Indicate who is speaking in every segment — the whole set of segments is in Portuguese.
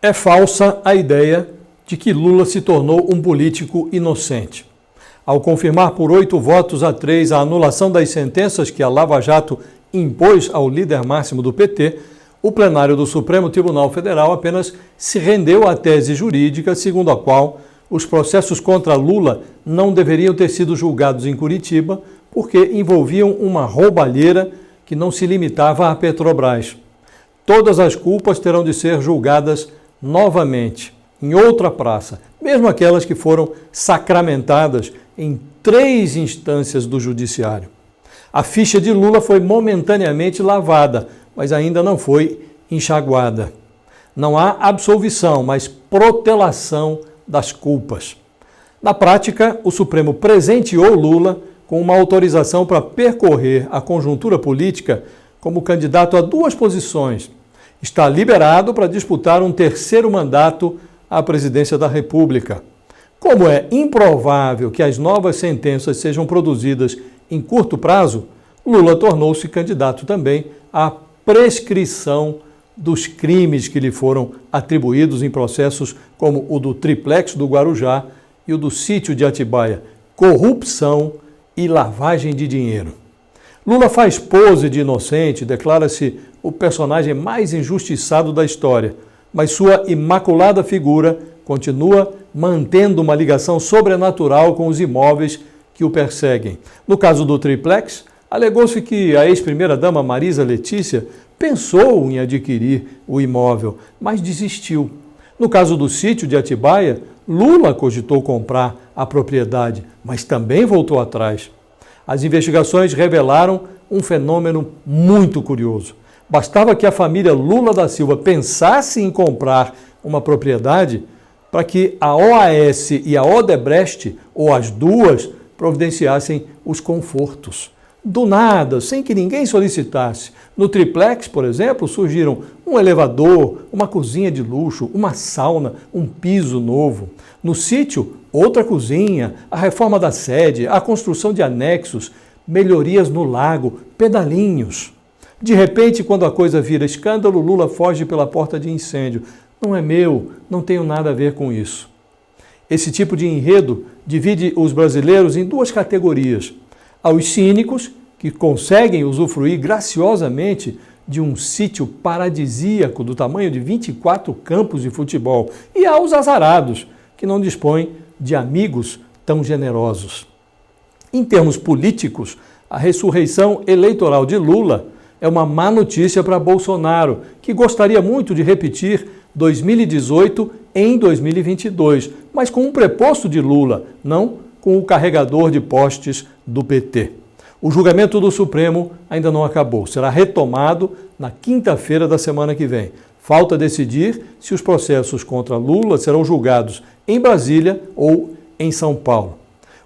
Speaker 1: É falsa a ideia de que Lula se tornou um político inocente. Ao confirmar por 8 votos a 3 a anulação das sentenças que a Lava Jato impôs ao líder máximo do PT, o plenário do Supremo Tribunal Federal apenas se rendeu à tese jurídica segundo a qual os processos contra Lula não deveriam ter sido julgados em Curitiba porque envolviam uma roubalheira que não se limitava à Petrobras. Todas as culpas terão de ser julgadas novamente, em outra praça, mesmo aquelas que foram sacramentadas em 3 instâncias do Judiciário. A ficha de Lula foi momentaneamente lavada, mas ainda não foi enxaguada. Não há absolvição, mas protelação das culpas. Na prática, o Supremo presenteou Lula com uma autorização para percorrer a conjuntura política como candidato a 2 posições. Está liberado para disputar um 3º mandato à presidência da República. Como é improvável que as novas sentenças sejam produzidas em curto prazo, Lula tornou-se candidato também à prescrição dos crimes que lhe foram atribuídos em processos como o do triplex do Guarujá e o do sítio de Atibaia, corrupção e lavagem de dinheiro. Lula faz pose de inocente, declara-se o personagem mais injustiçado da história, mas sua imaculada figura continua mantendo uma ligação sobrenatural com os imóveis que o perseguem. No caso do triplex, alegou-se que a ex-primeira-dama Marisa Letícia pensou em adquirir o imóvel, mas desistiu. No caso do sítio de Atibaia, Lula cogitou comprar a propriedade, mas também voltou atrás. As investigações revelaram um fenômeno muito curioso. Bastava que a família Lula da Silva pensasse em comprar uma propriedade para que a OAS e a Odebrecht, ou as duas, providenciassem os confortos. Do nada, sem que ninguém solicitasse. No triplex, por exemplo, surgiram um elevador, uma cozinha de luxo, uma sauna, um piso novo. No sítio, outra cozinha, a reforma da sede, a construção de anexos, melhorias no lago, pedalinhos. De repente, quando a coisa vira escândalo, Lula foge pela porta de incêndio. Não é meu, não tenho nada a ver com isso. Esse tipo de enredo divide os brasileiros em 2 categorias. Aos cínicos, que conseguem usufruir graciosamente de um sítio paradisíaco do tamanho de 24 campos de futebol, e aos azarados, que não dispõem de amigos tão generosos. Em termos políticos, a ressurreição eleitoral de Lula é uma má notícia para Bolsonaro, que gostaria muito de repetir 2018 em 2022, mas com um preposto de Lula, não com o carregador de postes do PT. O julgamento do Supremo ainda não acabou. Será retomado na quinta-feira da semana que vem. Falta decidir se os processos contra Lula serão julgados em Brasília ou em São Paulo.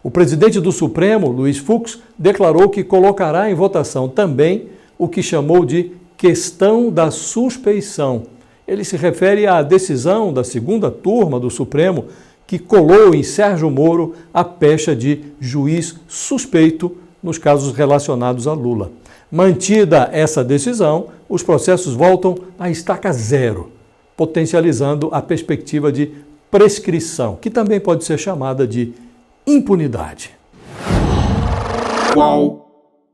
Speaker 1: O presidente do Supremo, Luiz Fux, declarou que colocará em votação também o que chamou de questão da suspeição. Ele se refere à decisão da 2ª turma do Supremo que colou em Sérgio Moro a pecha de juiz suspeito nos casos relacionados a Lula. Mantida essa decisão, os processos voltam à estaca zero, potencializando a perspectiva de prescrição, que também pode ser chamada de impunidade.
Speaker 2: Qual